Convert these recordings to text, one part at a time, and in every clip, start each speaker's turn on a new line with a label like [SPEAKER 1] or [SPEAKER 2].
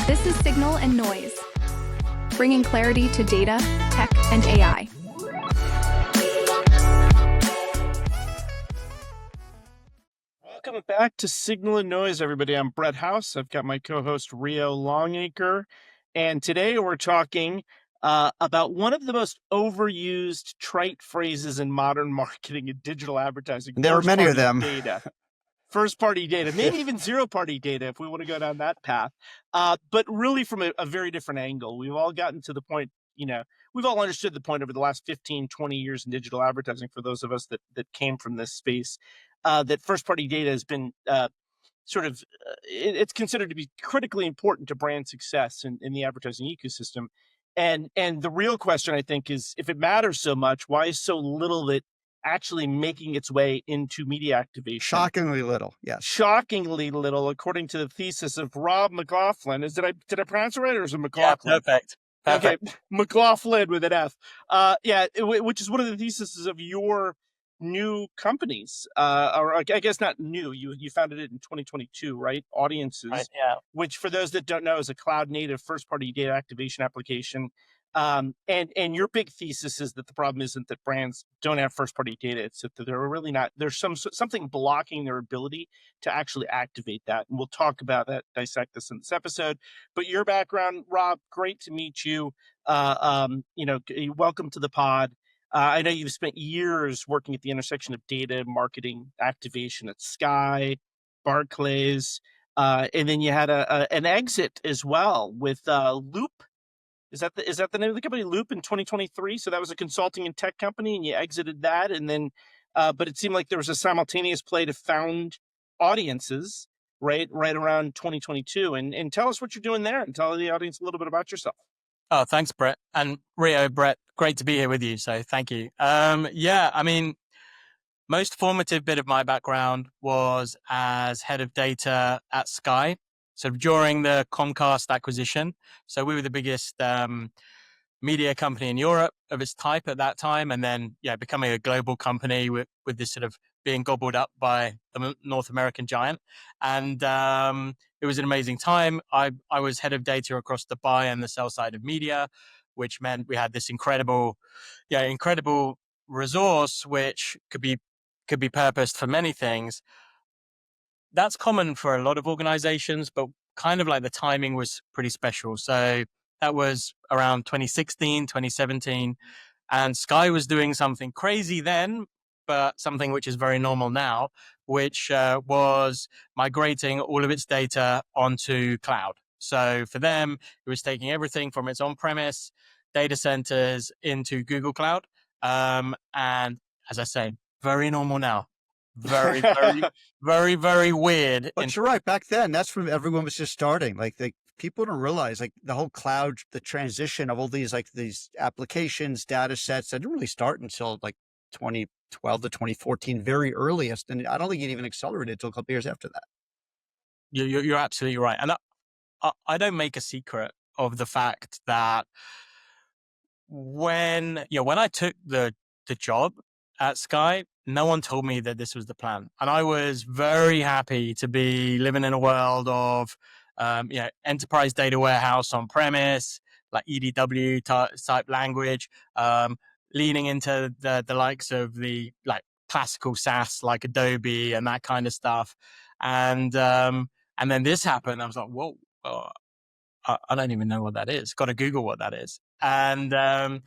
[SPEAKER 1] This is Signal and Noise, bringing clarity to data, tech, and AI.
[SPEAKER 2] Welcome back to Signal and Noise, everybody. I'm Brett House. I've got my co-host Rio Longacre, and today we're talking about one of the most overused trite phrases in modern marketing and digital advertising.
[SPEAKER 3] There are many of them.
[SPEAKER 2] Data. First-party data, maybe even zero-party data if we want to go down that path. But really from a very different angle. We've all gotten to the point, we've all understood the point over the last 15, 20 years in digital advertising for those of us that came from this space, that first-party data has been it's considered to be critically important to brand success in the advertising ecosystem. And the real question, I think, is if it matters so much, why is so little of it actually making its way into media activation?
[SPEAKER 3] Shockingly little, yes.
[SPEAKER 2] Shockingly little, according to the thesis of Rob McLaughlin. Did I pronounce it right, or is it McLaughlin?
[SPEAKER 4] Yeah, perfect.
[SPEAKER 2] Okay, McLaughlin with an F. Which is one of the theses of your new companies, or I guess not new. You founded it in 2022, right? Audiences,
[SPEAKER 4] right, yeah.
[SPEAKER 2] Which for those that don't know is a cloud-native first-party data activation application. And your big thesis is that the problem isn't that brands don't have first-party data; it's that they're really not. There's something blocking their ability to actually activate that, and we'll talk about that, dissect this in this episode. But your background, Rob, great to meet you. Welcome to the pod. I know you've spent years working at the intersection of data, marketing, activation at Sky, Barclays, and then you had an exit as well with Loop. Is that the name of the company, Loop, in 2023? So that was a consulting and tech company, and you exited that, and then, but it seemed like there was a simultaneous play to found Audiences right around 2022. And tell us what you're doing there, and tell the audience a little bit about yourself.
[SPEAKER 4] Oh, thanks, Brett. And Rio, Brett, great to be here with you. So thank you. Most formative bit of my background was as head of data at Sky. So during the Comcast acquisition, so we were the biggest media company in Europe of its type at that time, and then becoming a global company with this sort of being gobbled up by the North American giant. And it was an amazing time. I was head of data across the buy and the sell side of media, which meant we had this incredible resource which could be purposed for many things. That's common for a lot of organizations, but kind of like the timing was pretty special. So that was around 2016, 2017, and Sky was doing something crazy then, but something which is very normal now, which was migrating all of its data onto cloud. So for them, it was taking everything from its on-premise data centers into Google Cloud. And as I say, very normal now. Very, very, very, very weird.
[SPEAKER 3] But you're right. Back then, that's when everyone was just starting. People don't realize, the whole cloud, the transition of all these applications, data sets, that didn't really start until 2012 to 2014, very earliest. And I don't think it even accelerated until a couple years after that.
[SPEAKER 4] You're absolutely right. And I don't make a secret of the fact that when I took the job at Sky, no one told me that this was the plan. And I was very happy to be living in a world of, enterprise data warehouse on premise, like EDW type language, leaning into the likes of the classical SaaS like Adobe and that kind of stuff. And then this happened. I was like, whoa, I don't even know what that is. Got to Google what that is. And it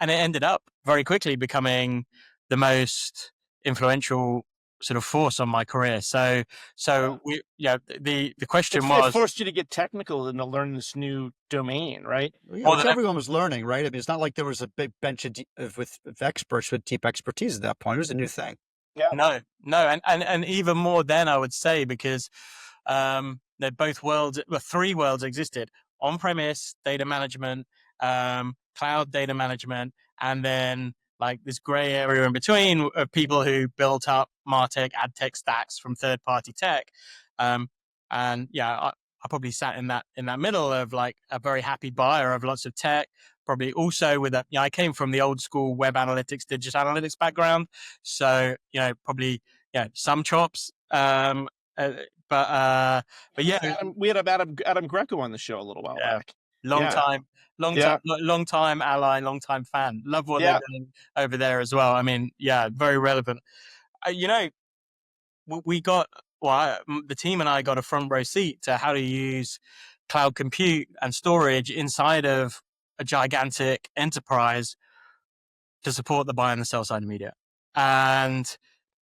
[SPEAKER 4] ended up very quickly becoming the most influential sort of force on my career. So the question was,
[SPEAKER 2] it forced you to get technical and to learn this new domain, right?
[SPEAKER 3] Well, everyone was learning, right? I mean, it's not like there was a big bench of experts with deep expertise at that point. It was a new thing.
[SPEAKER 2] Yeah.
[SPEAKER 4] No, and even more then, I would say, because three worlds existed: on-premise data management, cloud data management, and then this gray area in between of people who built up MarTech, ad tech stacks from third-party tech. I probably sat in that middle of a very happy buyer of lots of tech. Probably also with I came from the old school web analytics, digital analytics background. So, probably, some chops, But yeah,
[SPEAKER 2] We had Adam Greco on the show a little while
[SPEAKER 4] yeah,
[SPEAKER 2] back.
[SPEAKER 4] long
[SPEAKER 2] Yeah.
[SPEAKER 4] time, long time ally, long time fan. Love what
[SPEAKER 2] Yeah.
[SPEAKER 4] they're doing over there as well. I mean, yeah, very relevant. You know, we got the team and I got a front row seat to how to use cloud compute and storage inside of a gigantic enterprise to support the buy and the sell side of media. And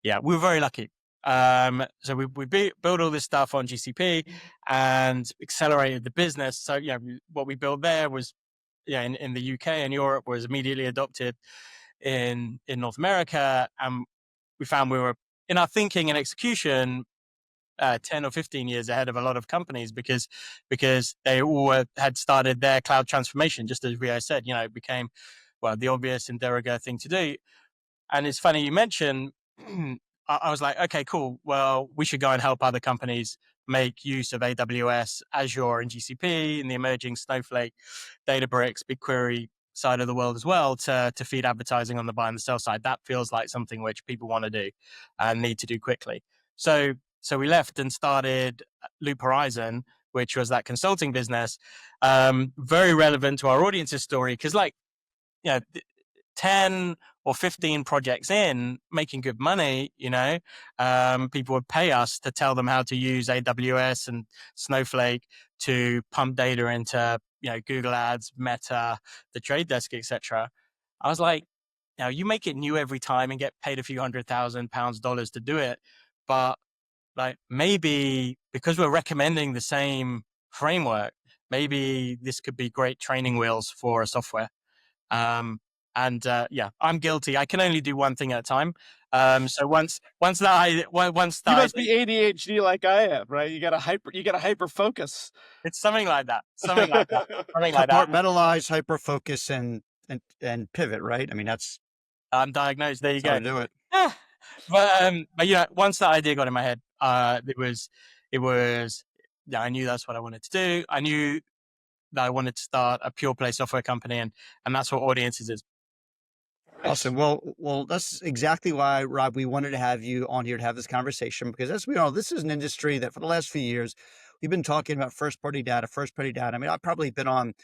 [SPEAKER 4] yeah, we were very lucky. So we built all this stuff on GCP and accelerated the business. So yeah, what we built there was in the UK and Europe was immediately adopted in North America, and we found we were in our thinking and execution 10 or 15 years ahead of a lot of companies because they all had started their cloud transformation, just as Rio said. It became the obvious and de rigueur thing to do. And it's funny you mentioned, I was like, okay, cool. Well, we should go and help other companies make use of AWS, Azure, and GCP, and the emerging Snowflake, Databricks, BigQuery side of the world as well to feed advertising on the buy and the sell side. That feels like something which people want to do and need to do quickly. So we left and started Loop Horizon, which was that consulting business, very relevant to our audience's story because, 10 or 15 projects in, making good money, people would pay us to tell them how to use AWS and Snowflake to pump data into, Google Ads, Meta, the Trade Desk, etc. I was like, you make it new every time and get paid a few £100,000 dollars to do it, but maybe because we're recommending the same framework, maybe this could be great training wheels for a software. I'm guilty. I can only do one thing at a time. So once that
[SPEAKER 2] you must be ADHD like I am, right? You got to hyper focus.
[SPEAKER 4] It's something like that. Something like that.
[SPEAKER 3] Compartmentalize, hyper focus, and pivot. Right? I mean, that's.
[SPEAKER 4] I'm diagnosed. There you go.
[SPEAKER 3] How to do it.
[SPEAKER 4] But once that idea got in my head, it was. I knew that's what I wanted to do. I knew that I wanted to start a pure play software company, and that's what Audiences is.
[SPEAKER 3] Awesome. Well, that's exactly why, Rob, we wanted to have you on here to have this conversation, because as we know, this is an industry that for the last few years, we've been talking about first-party data. I mean, I've probably been on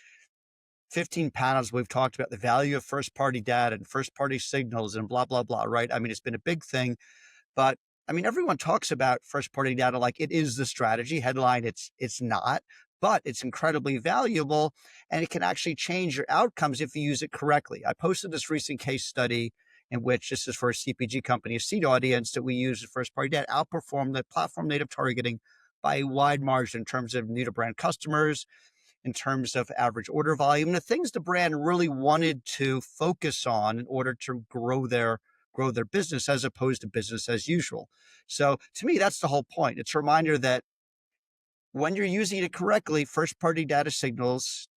[SPEAKER 3] 15 panels. We've talked about the value of first-party data and first-party signals and blah, blah, blah, right? I mean, it's been a big thing, but I mean, everyone talks about first-party data like it is the strategy. Headline, it's not. But it's incredibly valuable, and it can actually change your outcomes if you use it correctly. I posted this recent case study in which, this is for a CPG company, a seed audience that we use as first-party data, outperformed the platform native targeting by a wide margin in terms of new-to-brand customers, in terms of average order volume, and the things the brand really wanted to focus on in order to grow their business as opposed to business as usual. So to me, that's the whole point. It's a reminder that when you're using it correctly, first-party data signals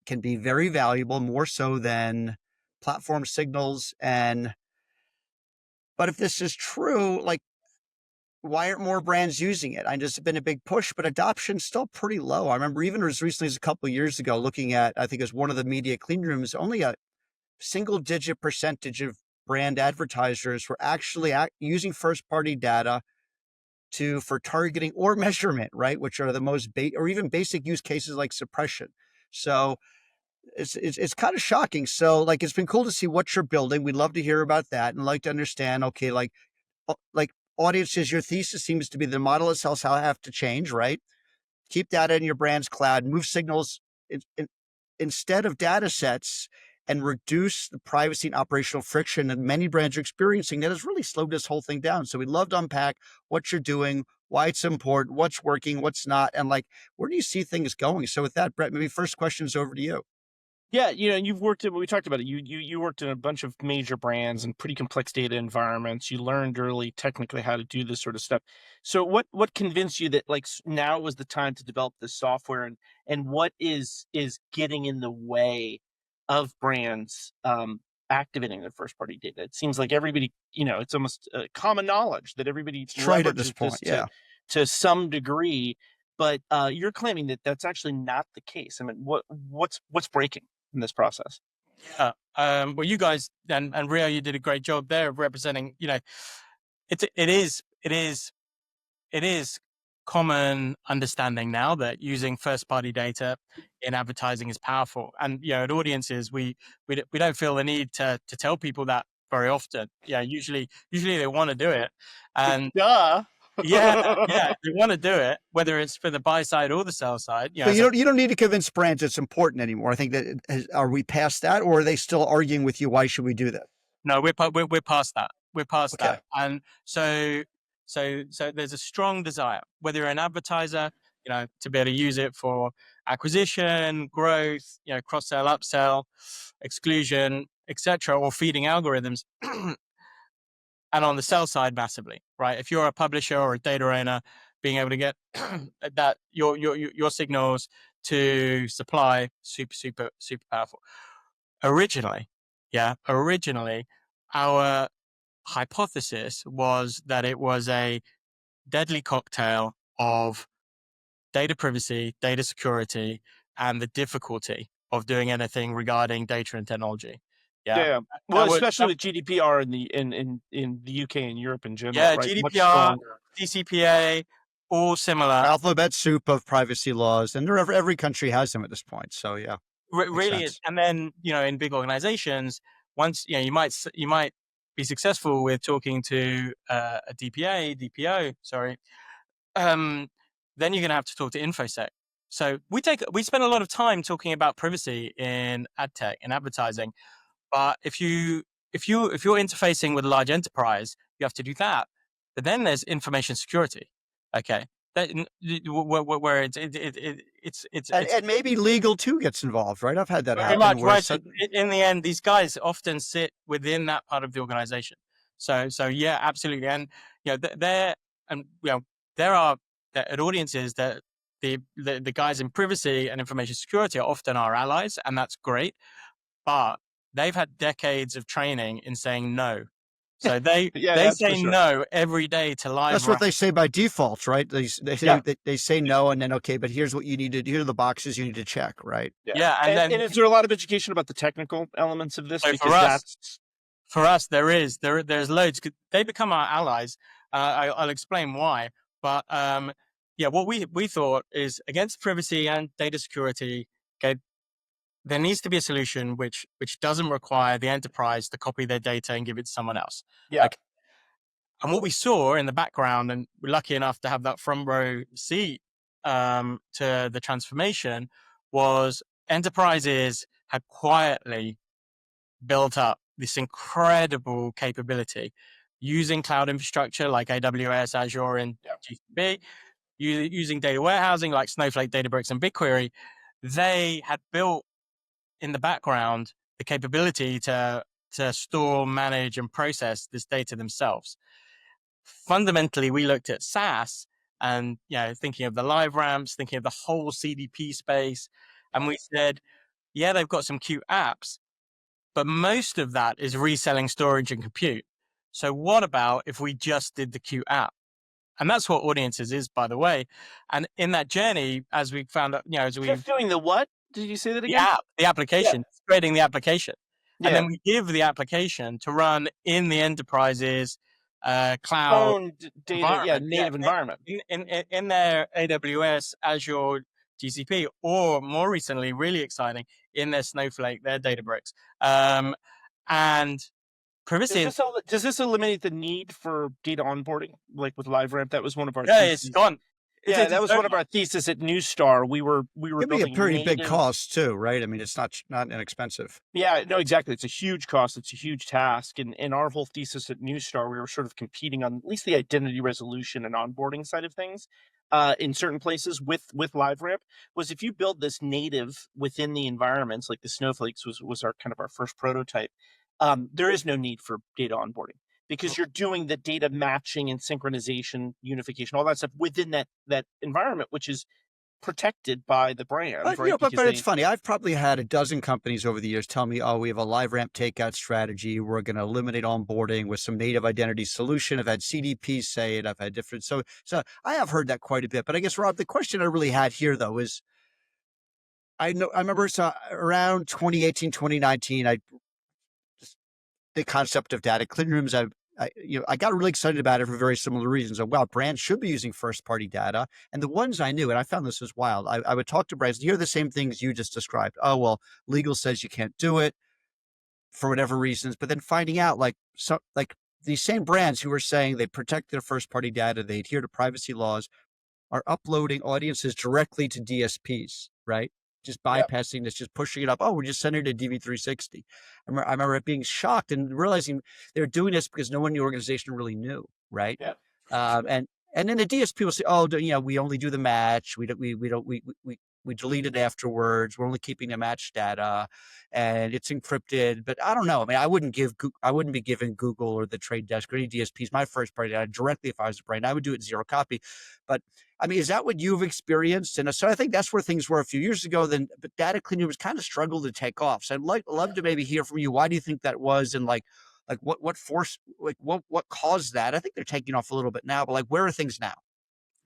[SPEAKER 3] can be very valuable, more so than platform signals. But if this is true, why aren't more brands using it? I know it's been a big push, but adoption's still pretty low. I remember even as recently as a couple of years ago, looking at, I think it was one of the media clean rooms, only a single-digit percentage of brand advertisers were actually using first-party data for targeting or measurement, right? Which are the most or even basic use cases like suppression. So it's kind of shocking. So it's been cool to see what you're building. We'd love to hear about that and like to understand, okay, like Audiences, your thesis seems to be the model itself how I have to change, right? Keep data in your brand's cloud, move signals instead of data sets, and reduce the privacy and operational friction that many brands are experiencing that has really slowed this whole thing down. So we'd love to unpack what you're doing, why it's important, what's working, what's not, and where do you see things going? So with that, Brett, maybe first question is over to you.
[SPEAKER 2] Yeah, you've worked in, we talked about it. You worked in a bunch of major brands and pretty complex data environments. You learned early technically how to do this sort of stuff. So what convinced you that now was the time to develop this software, and what is getting in the way of brands activating their first party data? It seems like everybody, it's almost common knowledge that everybody
[SPEAKER 3] right at this point,
[SPEAKER 2] to some degree, but you're claiming that that's actually not the case. I mean, what's breaking in this process?
[SPEAKER 4] Yeah. Well, you guys and Rio, you did a great job there of representing. It is common understanding now that using first-party data in advertising is powerful. And at audiences, we don't feel the need to tell people that very often. Usually they want to do it, and
[SPEAKER 2] Duh.
[SPEAKER 4] yeah, they want to do it, whether it's for the buy side or the sell side.
[SPEAKER 3] But you don't need to convince brands it's important anymore. I think that are we past that, or are they still arguing with you? Why should we do that?
[SPEAKER 4] No, we're past that. We're past
[SPEAKER 3] Okay.
[SPEAKER 4] that, and so there's a strong desire, whether you're an advertiser, to be able to use it for acquisition, growth, cross-sell, upsell, exclusion, etc., or feeding algorithms. And on the sell side, massively, right? If you're a publisher or a data owner, being able to get that your signals to supply, super powerful. Originally, our hypothesis was that it was a deadly cocktail of data privacy, data security, and the difficulty of doing anything regarding data and technology.
[SPEAKER 2] Yeah. Well, especially with GDPR in the UK and Europe in general, right?
[SPEAKER 4] GDPR,
[SPEAKER 2] much stronger.
[SPEAKER 4] CCPA, all similar.
[SPEAKER 3] Alphabet soup of privacy laws, and every country has them at this point. So yeah,
[SPEAKER 4] really. And then in big organizations, once you might be successful with talking to a DPO, sorry. Then you're going to have to talk to InfoSec. So we spend a lot of time talking about privacy in ad tech and advertising. But if you're interfacing with a large enterprise, you have to do that. But then there's information security. Okay, where it's
[SPEAKER 3] and maybe legal too gets involved, right? I've had that happen.
[SPEAKER 4] Much, right. In the end, these guys often sit within that part of the organization. So yeah, absolutely. And there are at audiences that the guys in privacy and information security are often our allies, and that's great. But they've had decades of training in saying no. So they say no every day to live.
[SPEAKER 3] That's what they say by default, right? They say no, and then okay, but here's what you need to do. Here are the boxes you need to check, right?
[SPEAKER 2] Yeah. And is there a lot of education about the technical elements of this?
[SPEAKER 4] So for us, there's loads. They become our allies. I'll explain why. But what we thought is against privacy and data security. Okay, there needs to be a solution which doesn't require the enterprise to copy their data and give it to someone else.
[SPEAKER 2] Yeah.
[SPEAKER 4] Okay. And what we saw in the background, and we're lucky enough to have that front row seat to the transformation, was enterprises had quietly built up this incredible capability using cloud infrastructure like AWS, Azure, and GCP, using data warehousing like Snowflake, Databricks, and BigQuery. They had built in the background the capability to store, manage, and process this data themselves. Fundamentally, we looked at SaaS and thinking of the live ramps, thinking of the whole CDP space, and we said, they've got some cute apps, but most of that is reselling storage and compute. So what about if we just did the cute app? And that's what audiences is, by the way. And in that journey, as we found out,
[SPEAKER 2] just doing the what? Did you say that again?
[SPEAKER 4] The application, creating the application. And then we give the application to run in the enterprise's cloud
[SPEAKER 2] data, native environment.
[SPEAKER 4] In their AWS, Azure, GCP, or more recently, really exciting, in their Snowflake, their Databricks. And privacy.
[SPEAKER 2] Does this eliminate the need for data onboarding, like with LiveRamp? That was one of our
[SPEAKER 4] theses. It's gone.
[SPEAKER 2] Yeah, that was one of our theses at Newstar. We were
[SPEAKER 3] It'd be a pretty big cost too, right? I mean, it's not inexpensive.
[SPEAKER 2] Yeah, no, exactly. It's a huge cost. It's a huge task. And in our whole thesis at Newstar, we were sort of competing on at least the identity resolution and onboarding side of things. In certain places with LiveRamp, was if you build this native within the environments, like the Snowflakes was our kind of our first prototype. There is no need for data onboarding, because you're doing the data matching and synchronization, unification, all that stuff within that environment, which is protected by the brand. Right?
[SPEAKER 3] But it's funny. I've probably had a dozen companies over the years tell me, we have a LiveRamp takeout strategy. We're going to eliminate onboarding with some native identity solution. I've had CDPs say it. I've had different. So I have heard that quite a bit. But I guess, Rob, the question I really had here, though, is I remember around 2018, 2019, the concept of data clean rooms. I got really excited about it for very similar reasons. Of, wow, brands should be using first-party data. And the ones I knew, and I found this was wild, I would talk to brands and hear the same things you just described. Oh, well, legal says you can't do it for whatever reasons, but then finding out like these same brands who were saying they protect their first-party data, they adhere to privacy laws, are uploading audiences directly to DSPs, right? Just bypassing this, just pushing it up. Oh, we're just sending it to DV360. I remember being shocked and realizing they're doing this because no one in the organization really knew, right?
[SPEAKER 2] Yeah.
[SPEAKER 3] And then the DSP will say, oh, we only do the match. We delete it afterwards. We're only keeping the match data, and it's encrypted. But I don't know. I mean, I wouldn't be giving Google or the Trade Desk or any DSPs my first party data directly if I was a brand. I would do it zero copy. But I mean, is that what you've experienced? And so I think that's where things were a few years ago. But data cleaning was kind of struggled to take off. So I'd love to maybe hear from you. Why do you think that was? And like what force, like what caused that? I think they're taking off a little bit now, but like, where are things now?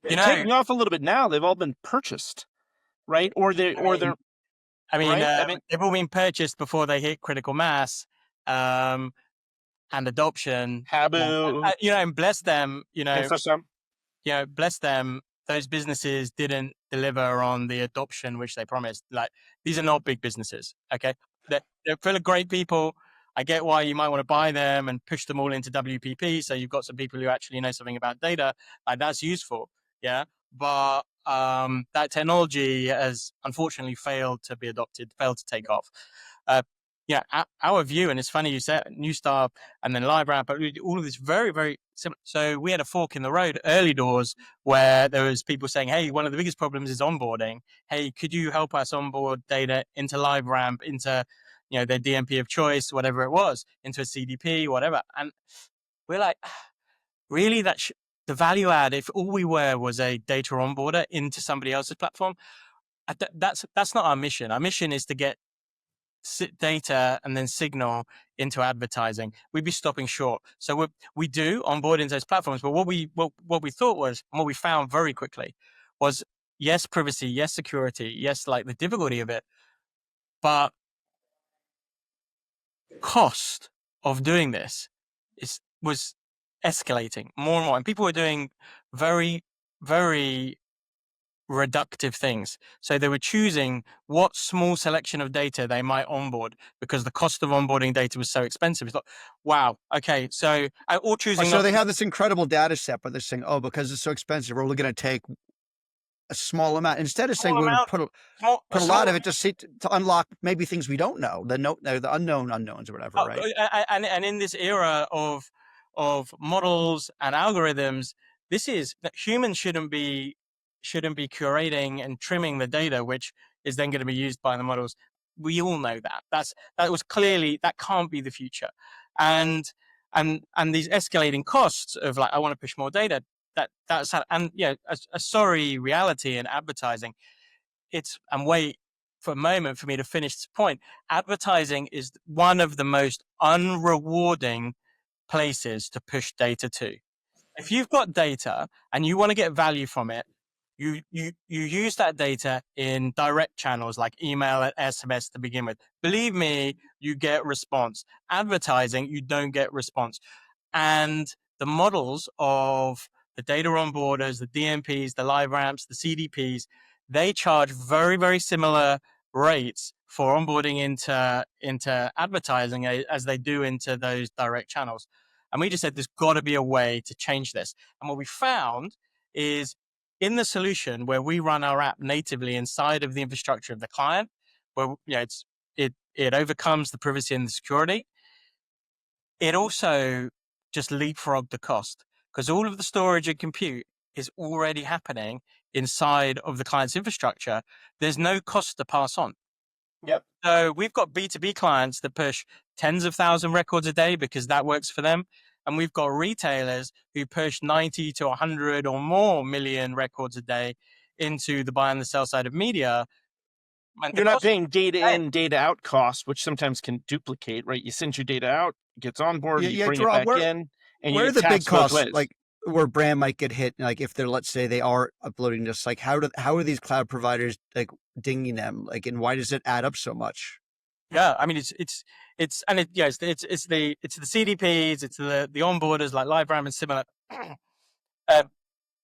[SPEAKER 2] They're taking off a little bit now. They've all been purchased, right? Or they're right?
[SPEAKER 4] They've all been purchased before they hit critical mass and adoption.
[SPEAKER 2] Habu,
[SPEAKER 4] and bless them,
[SPEAKER 2] for some.
[SPEAKER 4] Bless them. Those businesses didn't deliver on the adoption which they promised. Like, these are not big businesses, okay? They're full of great people. I get why you might want to buy them and push them all into WPP. So you've got some people who actually know something about data. That's useful, yeah. But that technology has unfortunately failed to be adopted, failed to take off. Our view, and it's funny you said Newstar and then LiveRamp, but all of this very, very similar. So we had a fork in the road early doors where there was people saying, hey, one of the biggest problems is onboarding. Hey, could you help us onboard data into LiveRamp, into their DMP of choice, whatever it was, into a CDP, whatever. And we're like, really, the value add, if all we were was a data onboarder into somebody else's platform, that's not our mission. Our mission is to get data and then signal into advertising. We'd be stopping short. So we do onboard into those platforms, but what we thought was, and what we found very quickly was, yes, privacy, yes, security, yes, like the difficulty of it, but cost of doing this was escalating more and more, and people were doing very, very reductive things. So they were choosing what small selection of data they might onboard because the cost of onboarding data was so expensive. It's like, wow, okay, so or choosing.
[SPEAKER 3] So they have this incredible data set, but they're saying, oh, because it's so expensive, we're only going to take a small amount. Instead of saying we would put a lot of it to unlock maybe things we don't know, the unknown unknowns or whatever, right?
[SPEAKER 4] And in this era of models and algorithms, this is that humans shouldn't be curating and trimming the data, which is then going to be used by the models. We all know that. That can't be the future. And these escalating costs of like, I want to push more data. That's a sorry reality in advertising. And wait for a moment for me to finish this point. Advertising is one of the most unrewarding places to push data to. If you've got data and you want to get value from it, you use that data in direct channels like email and SMS to begin with. Believe me, you get response. Advertising, you don't get response. And the models of the data onboarders, the DMPs, the LiveRamps, the CDPs, they charge very, very similar rates for onboarding into advertising as they do into those direct channels. And we just said, there's got to be a way to change this. And what we found is in the solution where we run our app natively inside of the infrastructure of the client, where it overcomes the privacy and the security, it also just leapfrogged the cost because all of the storage and compute is already happening inside of the client's infrastructure. There's no cost to pass on.
[SPEAKER 2] Yep.
[SPEAKER 4] So we've got B2B clients that push tens of thousand records a day because that works for them. And we've got retailers who push 90 to 100 or more million records a day into the buy and the sell side of media. And
[SPEAKER 2] you're not paying data in, data out costs, which sometimes can duplicate, right? You send your data out, it gets on board, you bring it back in, and you get
[SPEAKER 3] the big
[SPEAKER 2] taxed both
[SPEAKER 3] costs,
[SPEAKER 2] ways.
[SPEAKER 3] like where brand might get hit, like if they're, let's say they are uploading this, like how are these cloud providers like dinging them, like, and why does it add up so much?
[SPEAKER 4] Yeah, I mean it's the CDPs, it's the onboarders like LiveRamp and similar.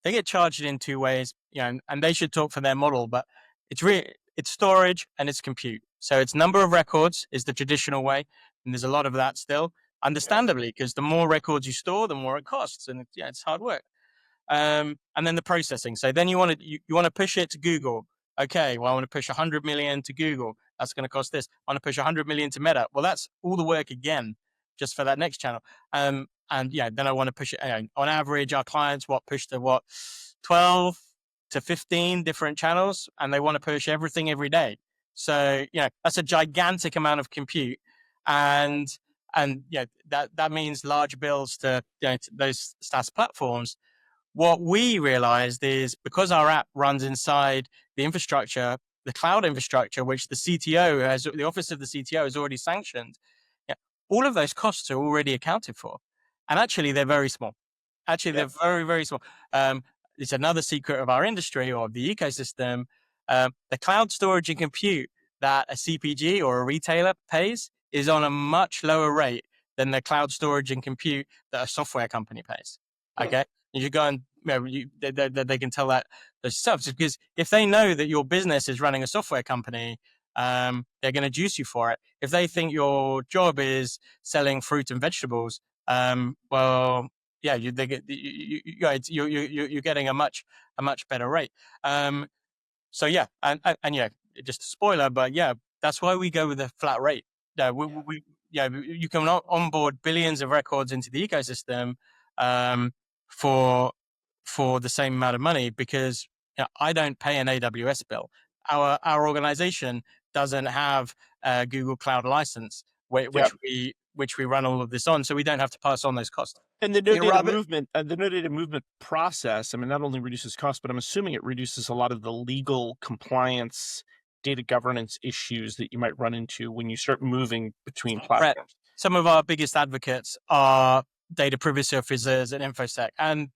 [SPEAKER 4] They get charged in two ways, and they should talk for their model, but it's storage and it's compute. So it's number of records is the traditional way, and there's a lot of that still, understandably, because the more records you store, the more it costs, and it's hard work. And then the processing. So then you want to push it to Google. Okay, well, I want to push 100 million to Google. That's going to cost this. I want to push 100 million to Meta. Well, that's all the work again, just for that next channel. And then I want to push it. On average, our clients push to 12 to 15 different channels, and they want to push everything every day. So that's a gigantic amount of compute, and that means large bills to those SaaS platforms. What we realized is because our app runs inside the infrastructure, the cloud infrastructure, which the office of the CTO has already sanctioned, all of those costs are already accounted for. And actually, they're very small. They're very, very small. It's another secret of our industry or of the ecosystem. The cloud storage and compute that a CPG or a retailer pays is on a much lower rate than the cloud storage and compute that a software company pays. Okay. You go and they can tell that themselves, because if they know that your business is running a software company, they're going to juice you for it. If they think your job is selling fruit and vegetables, you're getting a much better rate. So just a spoiler, but that's why we go with a flat rate. You can onboard billions of records into the ecosystem for the same amount of money, because I don't pay an AWS bill. Our organization doesn't have a Google Cloud license, which we run all of this on, so we don't have to pass on those costs.
[SPEAKER 2] And the no data movement process, I mean, not only reduces cost, but I'm assuming it reduces a lot of the legal compliance, data governance issues that you might run into when you start moving between platforms.
[SPEAKER 4] Right. Some of our biggest advocates are data privacy officers at InfoSec, and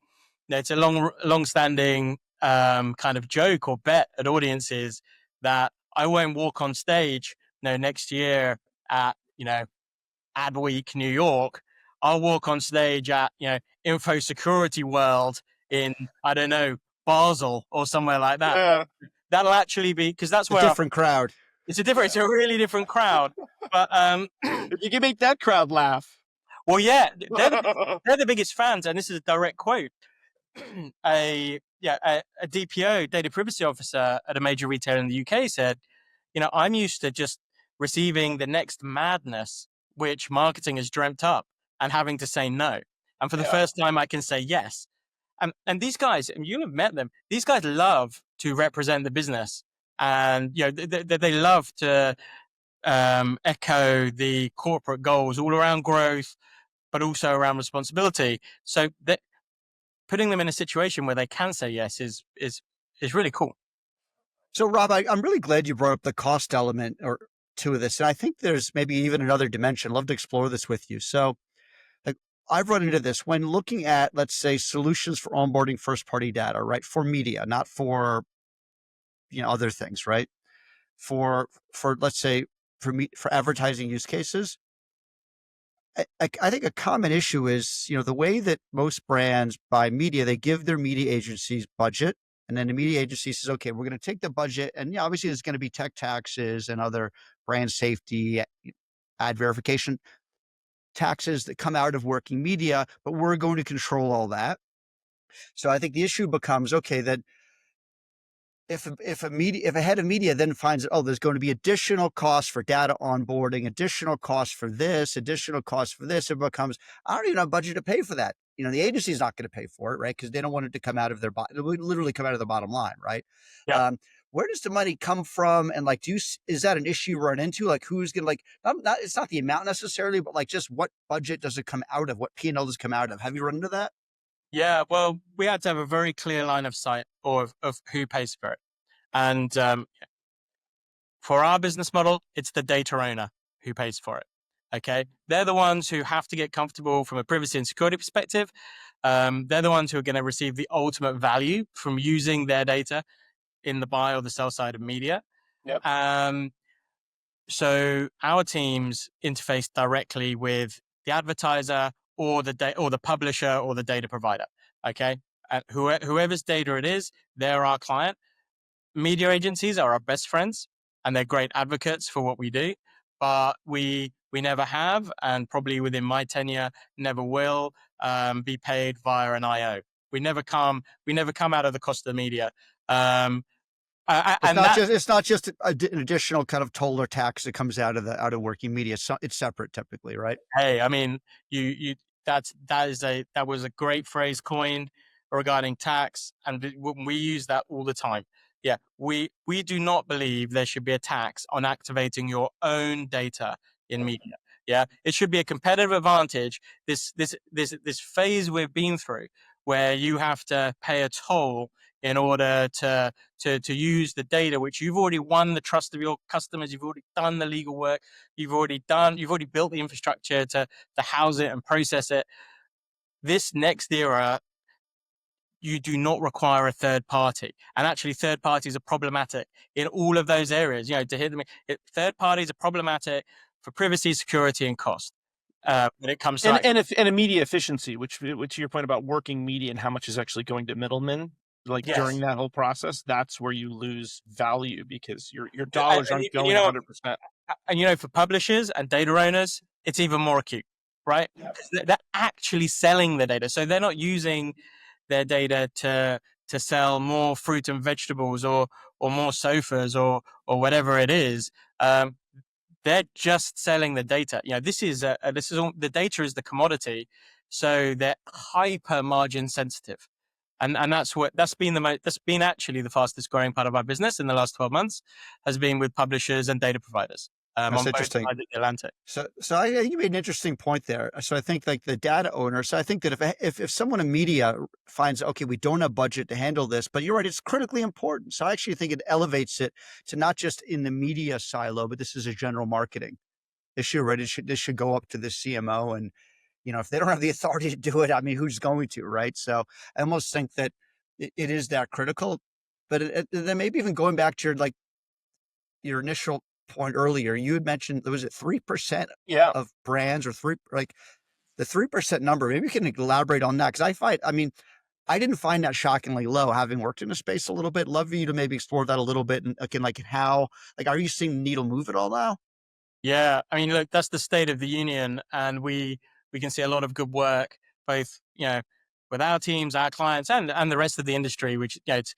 [SPEAKER 4] it's a long-standing kind of joke or bet at audiences that I won't walk on stage next year at Adweek New York. I'll walk on stage at Info Security World in, I don't know, Basel or somewhere like that.
[SPEAKER 2] Yeah.
[SPEAKER 4] That'll actually be, because that's where
[SPEAKER 3] a different crowd.
[SPEAKER 4] It's a really different crowd. But
[SPEAKER 2] if you can make that crowd laugh.
[SPEAKER 4] Well, they're the biggest fans, and this is a direct quote. A DPO, data privacy officer at a major retailer in the UK said, I'm used to just receiving the next madness which marketing has dreamt up and having to say no. And for the first time, I can say yes. And these guys, and you have met them, these guys love to represent the business. And they love to echo the corporate goals all around growth, but also around responsibility. So that putting them in a situation where they can say yes is really cool.
[SPEAKER 3] So Rob, I'm really glad you brought up the cost element or two of this. And I think there's maybe even another dimension. I'd love to explore this with you. So I've run into this when looking at, let's say, solutions for onboarding first-party data, right? For media, not for, other things, right? For let's say, for advertising use cases. I think a common issue is, the way that most brands buy media, they give their media agencies budget, and then the media agency says, okay, we're going to take the budget, and obviously there's going to be tech taxes and other brand safety, ad verification taxes that come out of working media, but we're going to control all that. So I think the issue becomes, okay, that if a head of media then finds that, there's going to be additional costs for data onboarding, additional costs for this, it becomes, I don't even have budget to pay for that. The agency is not going to pay for it, right? Because they don't want it to come out of it would literally come out of the bottom line, right?
[SPEAKER 4] Yeah.
[SPEAKER 3] Where does the money come from? And is that an issue you run into? Like, who's going to it's not the amount necessarily, but just what budget does it come out of? What P&L does it come out of? Have you run into that?
[SPEAKER 4] Yeah, well, we had to have a very clear line of sight of who pays for it. And for our business model, it's the data owner who pays for it. Okay. They're the ones who have to get comfortable from a privacy and security perspective. They're the ones who are going to receive the ultimate value from using their data in the buy or the sell side of media.
[SPEAKER 2] Yep.
[SPEAKER 4] So our teams interface directly with the advertiser or the publisher or the data provider. Okay, and whoever's data it is, they're our client. Media agencies are our best friends, and they're great advocates for what we do. But we never have, and probably within my tenure, never will be paid via an IO. We never come out of the cost of the media.
[SPEAKER 3] It's not just an additional kind of toll or tax that comes out of working media. It's separate typically, right?
[SPEAKER 4] Hey, I mean, that was a great phrase coined regarding tax, and we use that all the time. Yeah, we do not believe there should be a tax on activating your own data in media. Yeah, it should be a competitive advantage. This phase we've been through, where you have to pay a toll in order to use the data, which you've already won the trust of your customers, you've already done the legal work, you've already built the infrastructure to house it and process it. This next era, you do not require a third party, and actually third parties are problematic in all of those areas. To hear them, third parties are problematic for privacy, security, and cost. When it comes to
[SPEAKER 2] and media efficiency, which your point about working media and how much is actually going to middlemen,
[SPEAKER 4] Yes.
[SPEAKER 2] during that whole process, that's where you lose value because your dollars aren't going 100%.
[SPEAKER 4] And for publishers and data owners, it's even more acute, right? They're actually selling the data, so they're not using their data to sell more fruit and vegetables or more sofas or whatever it is. They're just selling the data. This is all, the data is the commodity, so they're hyper margin sensitive, and that's been actually the fastest growing part of our business in the last 12 months has been with publishers and data providers.
[SPEAKER 3] That's
[SPEAKER 4] on
[SPEAKER 3] interesting.
[SPEAKER 4] both sides of the Atlantic.
[SPEAKER 3] So I think you made an interesting point there. So I think like the data owner. So I think that if someone in media finds, okay, we don't have budget to handle this, but you're right, it's critically important. So I actually think it elevates it to not just in the media silo, but this is a general marketing issue, right? This should go up to the CMO, and if they don't have the authority to do it, I mean, who's going to, right? So I almost think that it is that critical. But then maybe even going back to your initial point earlier, you had mentioned, was it 3% of brands, or the 3% number? Maybe you can elaborate on that, because I didn't find that shockingly low, having worked in the space a little bit. Love you to maybe explore that a little bit, and again, are you seeing the needle move at all now?
[SPEAKER 4] Yeah, I mean, look, that's the state of the union, and we can see a lot of good work, both with our teams, our clients, and the rest of the industry, which it's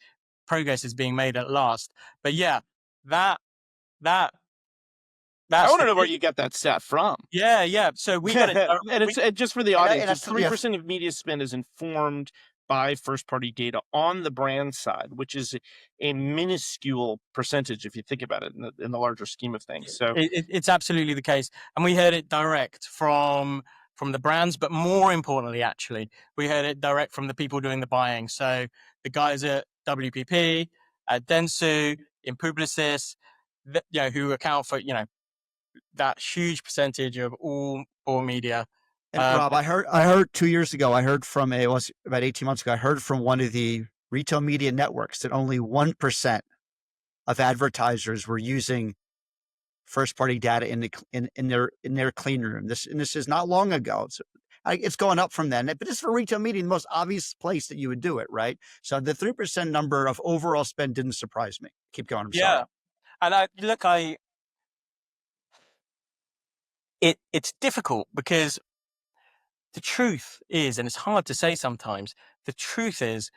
[SPEAKER 4] progress is being made at last. But yeah, that
[SPEAKER 2] I want to know where you got that stat from.
[SPEAKER 4] Yeah. So we got it,
[SPEAKER 2] and just for the audience, 3% of media spend is informed by first-party data on the brand side, which is a minuscule percentage if you think about it in the larger scheme of things. So
[SPEAKER 4] it's absolutely the case, and we heard it direct from the brands, but more importantly, actually, we heard it direct from the people doing the buying. So the guys at WPP, at Dentsu, in Publicis, who account for that huge percentage of all media.
[SPEAKER 3] And Rob, I heard 2 years ago, about 18 months ago, I heard from one of the retail media networks that only 1% of advertisers were using first-party data in their clean room. This is not long ago. It's going up from then, but it's for retail media, the most obvious place that you would do it, right? So the 3% number of overall spend didn't surprise me. Keep going. I'm sorry.
[SPEAKER 4] And it's difficult because the truth is, and it's hard to say sometimes, the truth is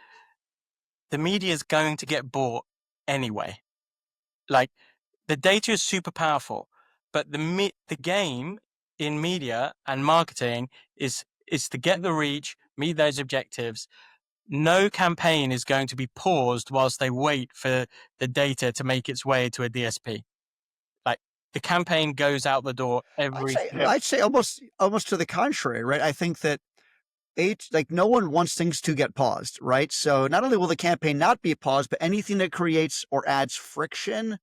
[SPEAKER 4] the media is going to get bought anyway. Like, the data is super powerful, but the game in media and marketing is to get the reach, meet those objectives. No campaign is going to be paused whilst they wait for the data to make its way to a DSP. Like, the campaign goes out the door
[SPEAKER 3] I'd say almost to the contrary, right? I think that no one wants things to get paused, right? So not only will the campaign not be paused, but anything that creates or adds friction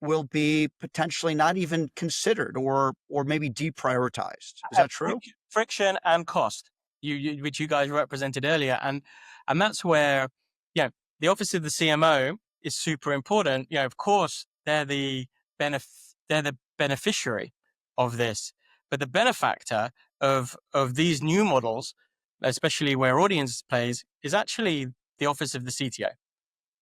[SPEAKER 3] will be potentially not even considered or maybe deprioritized. Is that true?
[SPEAKER 4] Friction and cost, which you guys represented earlier, and that's where the office of the CMO is super important. Of course, they're the they're the beneficiary of this. But the benefactor of these new models, especially where audience plays, is actually the office of the CTO.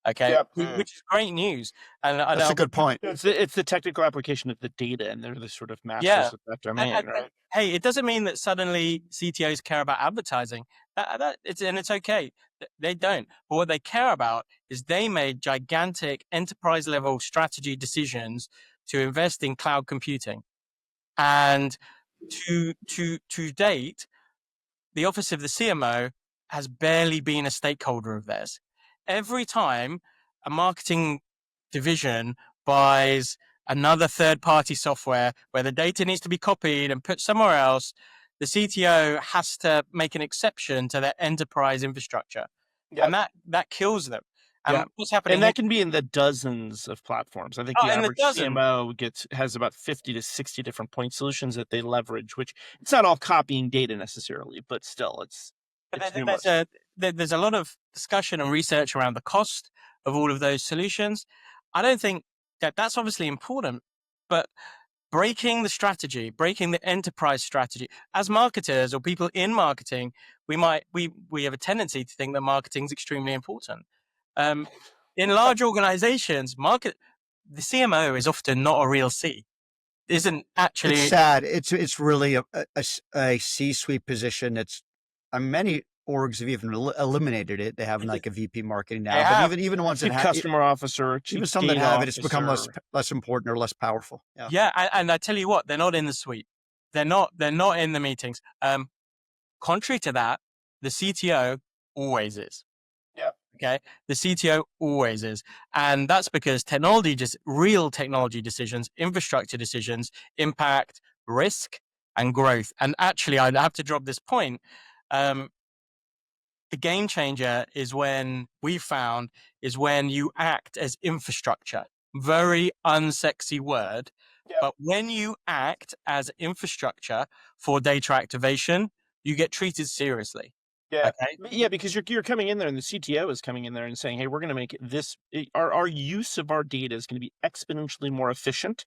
[SPEAKER 4] Okay, which is great news. And
[SPEAKER 3] That's a good point.
[SPEAKER 2] It's the technical application of the data, and they're the sort of masters
[SPEAKER 4] Yeah.
[SPEAKER 2] of that domain, right?
[SPEAKER 4] Hey, it doesn't mean that suddenly CTOs care about advertising. It's okay. They don't. But what they care about is they made gigantic enterprise level strategy decisions to invest in cloud computing. And to date, the office of the CMO has barely been a stakeholder of theirs. Every time a marketing division buys another third-party software where the data needs to be copied and put somewhere else, the CTO has to make an exception to their enterprise infrastructure. Yep. And that kills them. What's happening?
[SPEAKER 2] And that can be in the dozens of platforms. I think the average CMO has about 50 to 60 different point solutions that they leverage, which it's not all copying data necessarily, but still
[SPEAKER 4] there's a lot of discussion and research around the cost of all of those solutions. I don't think that's obviously important, but breaking the strategy, breaking the enterprise strategy, as marketers or people in marketing, we have a tendency to think that marketing is extremely important. In large organizations, the CMO is often not a real C. Isn't actually.
[SPEAKER 3] It's sad. It's really a C-suite position. Many orgs have even eliminated it. They have like a VP marketing now, but even ones that have
[SPEAKER 2] customer officer,
[SPEAKER 3] even some that have it, it's become less important or less powerful.
[SPEAKER 4] Yeah, and I tell you what, they're not in the suite. They're not in the meetings. Contrary to that, the CTO always is.
[SPEAKER 2] Yeah.
[SPEAKER 4] Okay. The CTO always is. And that's because real technology decisions, infrastructure decisions impact risk and growth. And actually, I'd have to drop this point. The game changer is when you act as infrastructure. Very unsexy word. Yep. But when you act as infrastructure for data activation, you get treated seriously.
[SPEAKER 2] Yeah. Okay? Yeah, because you're coming in there and the CTO is coming in there and saying, hey, we're going to make our use of our data is going to be exponentially more efficient,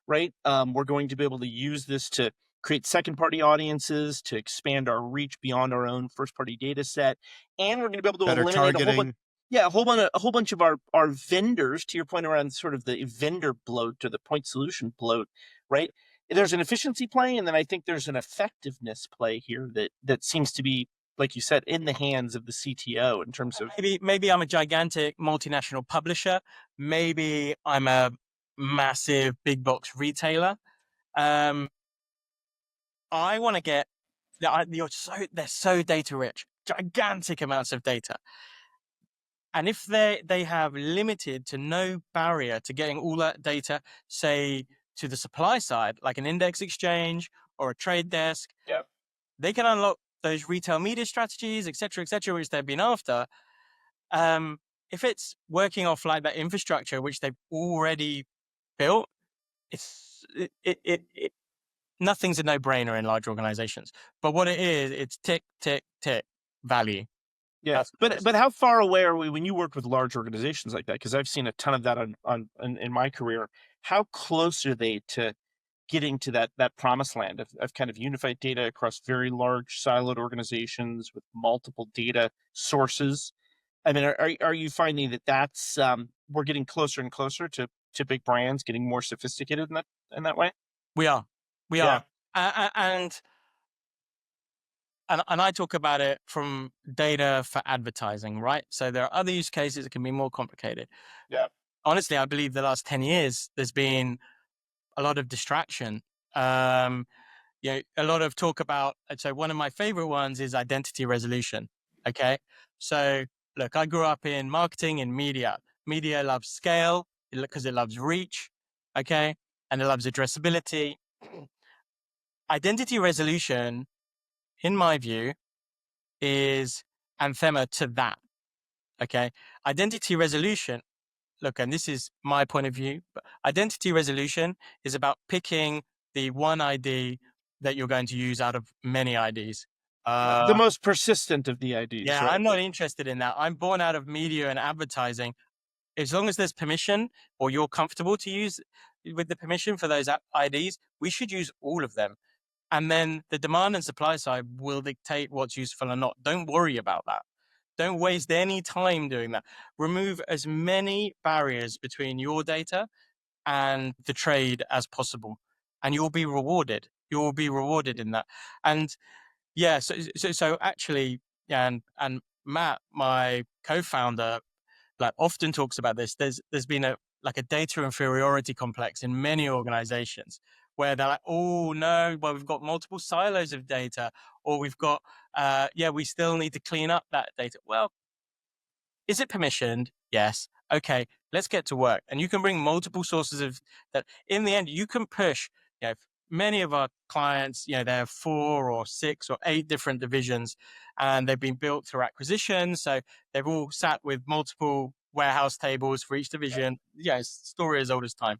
[SPEAKER 2] right? We're going to be able to use this to create second-party audiences, to expand our reach beyond our own first-party data set, and we're going to be able to eliminate
[SPEAKER 3] targeting.
[SPEAKER 2] a whole bunch of our vendors, to your point around sort of the vendor bloat or the point solution bloat, right? There's an efficiency play, and then I think there's an effectiveness play here that seems to be, like you said, in the hands of the CTO in terms of...
[SPEAKER 4] Maybe I'm a gigantic multinational publisher. Maybe I'm a massive big box retailer. I want to get, they're so data rich, gigantic amounts of data. And if they have limited to no barrier to getting all that data, say to the supply side, like an index exchange or a trade desk,
[SPEAKER 2] yep.
[SPEAKER 4] They can unlock those retail media strategies, et cetera, which they've been after. If it's working off like that infrastructure, which they've already built, nothing's a no-brainer in large organizations. But what it is, it's tick, tick, tick value.
[SPEAKER 2] Yeah, but how far away are we when you work with large organizations like that? Because I've seen a ton of that in my career. How close are they to getting to that promised land of kind of unified data across very large siloed organizations with multiple data sources? I mean, are you finding that's we're getting closer and closer to big brands getting more sophisticated in that way?
[SPEAKER 4] We are. And I talk about it from data for advertising, right? So there are other use cases that can be more complicated.
[SPEAKER 2] Yeah.
[SPEAKER 4] Honestly, I believe the last 10 years, there's been a lot of distraction. A lot of talk about, so one of my favorite ones is identity resolution. Okay. So look, I grew up in marketing and media. Media loves scale because it loves reach. Okay. And it loves addressability. Identity resolution, in my view, is anathema to that. Okay. Identity resolution, look, and this is my point of view, but identity resolution is about picking the one ID that you're going to use out of many IDs.
[SPEAKER 2] The most persistent of the IDs.
[SPEAKER 4] Yeah,
[SPEAKER 2] right?
[SPEAKER 4] I'm not interested in that. I'm born out of media and advertising. As long as there's permission or you're comfortable to use with the permission for those IDs, we should use all of them. And then the demand and supply side will dictate what's useful or not. Don't worry about that. Don't waste any time doing that. Remove as many barriers between your data and the trade as possible, and you'll be rewarded. You'll be rewarded in that. And yeah, so actually, and Matt, my co-founder, like often talks about this. There's been a data inferiority complex in many organizations where they're like, oh no, well, we've got multiple silos of data, or we've got we still need to clean up that data. Well, is it permissioned? Yes. Okay, let's get to work. And you can bring multiple sources of that. In the end, you can push, many of our clients, they have 4 or 6 or 8 different divisions, and they've been built through acquisition. So they've all sat with multiple warehouse tables for each division. Yeah, it's story as old as time.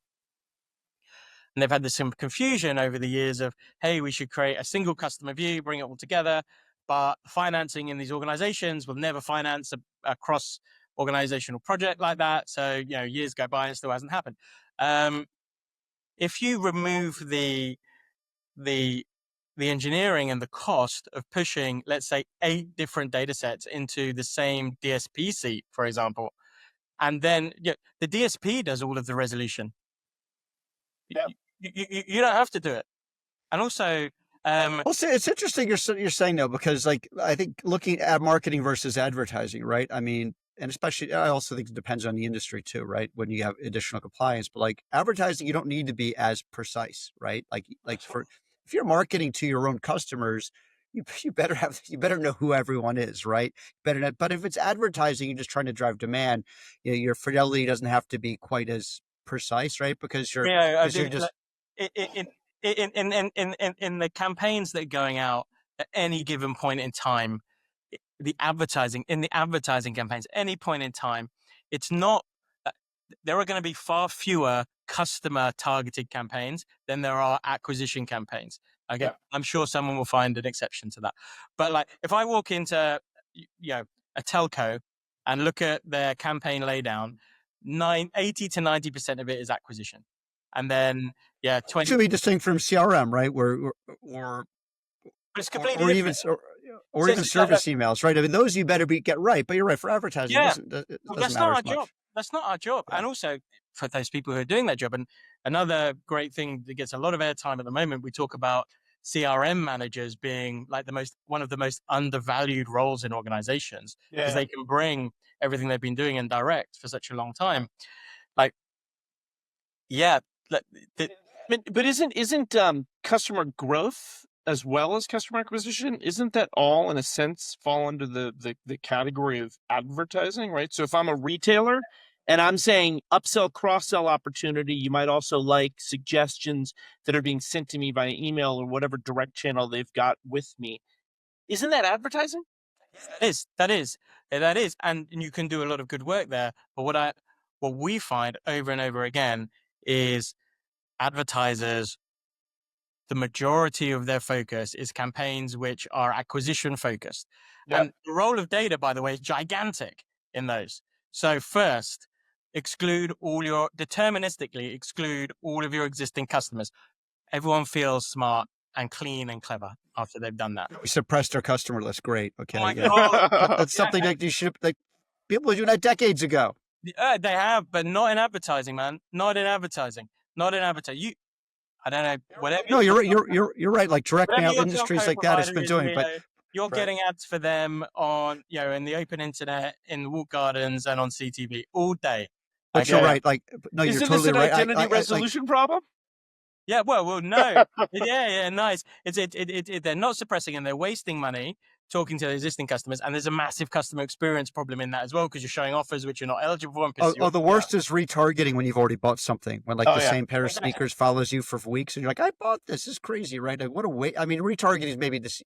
[SPEAKER 4] And they've had this some confusion over the years of, hey, we should create a single customer view, bring it all together. But financing in these organizations will never finance a cross-organizational project like that. So, years go by and it still hasn't happened. If you remove the engineering and the cost of pushing, let's say, 8 different data sets into the same DSP seat, for example, and then the DSP does all of the resolution. Yeah. You don't have to do it. And also,
[SPEAKER 3] it's interesting you're saying though, because I think looking at marketing versus advertising, right? I mean, and especially, I also think it depends on the industry too, right? When you have additional compliance, but advertising, you don't need to be as precise, right? If you're marketing to your own customers, you better know who everyone is, right? Better not, but if it's advertising, you're just trying to drive demand, your fidelity doesn't have to be quite as precise, right? Because you're just
[SPEAKER 4] in the campaigns that are going out at any given point in time, the advertising campaigns, at any point in time, it's not, there are going to be far fewer customer targeted campaigns than there are acquisition campaigns. Okay. Yeah. I'm sure someone will find an exception to that. But if I walk into, a telco and look at their campaign laydown, 80 to 90% of it is acquisition. And then, 20
[SPEAKER 3] should be distinct from CRM, right? Or
[SPEAKER 4] it's completely
[SPEAKER 3] even service emails, right? I mean, those you better get right. But you're right, for advertising, it doesn't matter as much.
[SPEAKER 4] That's not our job. Yeah. And also for those people who are doing that job. And another great thing that gets a lot of airtime at the moment, we talk about CRM managers being one of the most undervalued roles in organizations, because they can bring everything they've been doing in direct for such a long time.
[SPEAKER 2] But isn't customer growth as well as customer acquisition, isn't that all in a sense fall under the category of advertising, right? So if I'm a retailer and I'm saying upsell, cross-sell opportunity, you might also like suggestions that are being sent to me via email or whatever direct channel they've got with me. Isn't that advertising?
[SPEAKER 4] That is. And you can do a lot of good work there. But what we find over and over again is advertisers, the majority of their focus is campaigns which are acquisition focused. Yep. And the role of data, by the way, is gigantic in those. So first, deterministically exclude all of your existing customers. Everyone feels smart and clean and clever after they've done that.
[SPEAKER 3] We suppressed our customer list. Great. Okay.
[SPEAKER 4] Oh my God.
[SPEAKER 3] That's something that you should, people were doing that decades ago.
[SPEAKER 4] They have, but not in advertising, man. Not in advertising. I don't know. Whatever.
[SPEAKER 3] No, you're right. You're right. Like direct mail industries like that has been doing, but
[SPEAKER 4] you're getting ads for them on, in the open internet, in the walled gardens, and on CTV all day.
[SPEAKER 3] But you're right. No, you're totally right.
[SPEAKER 2] Isn't this an identity resolution problem?
[SPEAKER 4] Yeah. Well, no. Yeah. Nice. They're not suppressing and they're wasting money talking to the existing customers, and there's a massive customer experience problem in that as well, because you're showing offers which you're not eligible for.
[SPEAKER 3] The worst is retargeting when you've already bought something, when the same pair of sneakers follows you for weeks and you're like, I bought this is crazy, right? What a waste. I mean, retargeting is maybe this,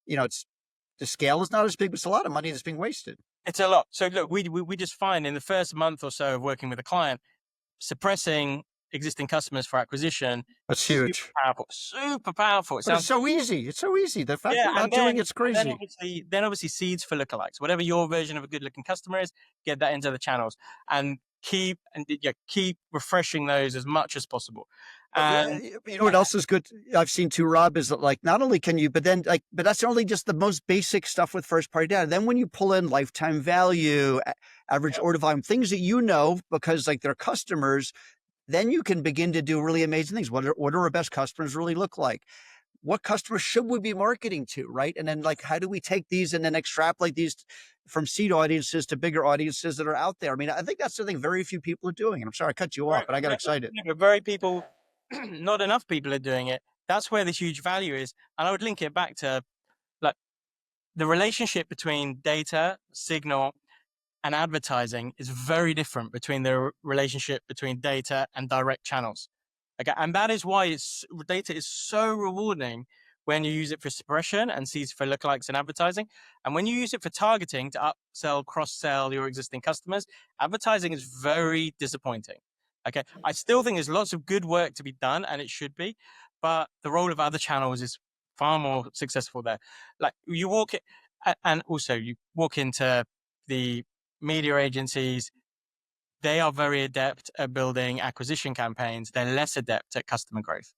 [SPEAKER 3] it's the scale is not as big, but it's a lot of money that's being wasted.
[SPEAKER 4] It's a lot. So look, we just find in the first month or so of working with a client, suppressing existing customers for acquisition.
[SPEAKER 3] That's huge.
[SPEAKER 4] Super powerful.
[SPEAKER 3] It's so easy. The fact that we're not doing it's crazy.
[SPEAKER 4] Then obviously seeds for lookalikes. Whatever your version of a good looking customer is, get that into the channels and keep refreshing those as much as possible.
[SPEAKER 3] Yeah,
[SPEAKER 4] And
[SPEAKER 3] you know what else is good I've seen too, Rob, is that like not only can you, but that's only just the most basic stuff with first party data. Then when you pull in lifetime value, average order volume, things that you know because like they're customers, then you can begin to do really amazing things. What do our best customers really look like? What customers should we be marketing to, right? And then like, how do we take these and then extrapolate these from seed audiences to bigger audiences that are out there? I mean, I think that's something very few people are doing. And I'm sorry I cut you off, but I got excited.
[SPEAKER 4] Not enough people are doing it. That's where the huge value is. And I would link it back to like the relationship between data, signal, and advertising is very different between the relationship between data and direct channels. Okay, and that is why data is so rewarding when you use it for suppression and sees for lookalikes and advertising. And when you use it for targeting to upsell, cross-sell your existing customers, advertising is very disappointing. Okay, I still think there's lots of good work to be done, and it should be, but the role of other channels is far more successful there. Like you walk it, and also you walk into the media agencies, they are very adept at building acquisition campaigns. They're less adept at customer growth.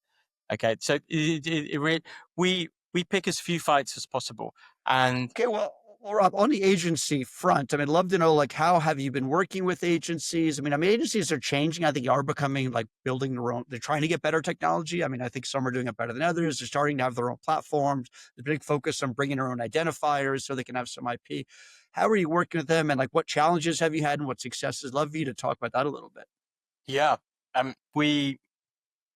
[SPEAKER 4] Okay, so we pick as few fights as possible. And
[SPEAKER 3] Okay, well, Rob, on the agency front, I mean, love to know, like, how have you been working with agencies? I mean, agencies are changing. I think they are becoming like building their own. They're trying to get better technology. I mean, I think some are doing it better than others. They're starting to have their own platforms. The big focus on bringing their own identifiers so they can have some IP. How are you working with them, and like, what challenges have you had, and what successes? Love you to talk about that a little bit.
[SPEAKER 4] yeah, we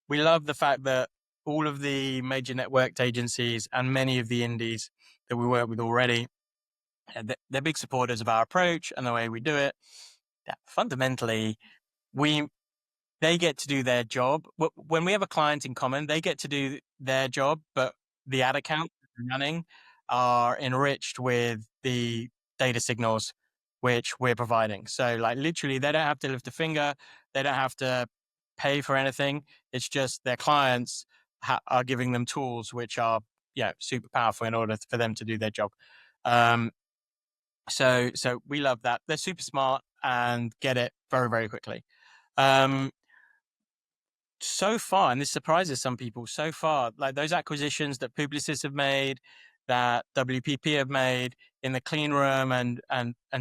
[SPEAKER 4] love the fact that all of the major networked agencies and many of the indies that we work with already, they're big supporters of our approach and the way we do it. Yeah, fundamentally, they get to do their job. When we have a client in common, they get to do their job, but the ad accounts running are enriched with the data signals which we're providing. So like literally they don't have to lift a finger. They don't have to pay for anything. It's just their clients are giving them tools which are super powerful in order for them to do their job. So we love that. They're super smart and get it very, very quickly. So far, and this surprises some people, so far, like those acquisitions that Publicis have made, that WPP have made in the clean room and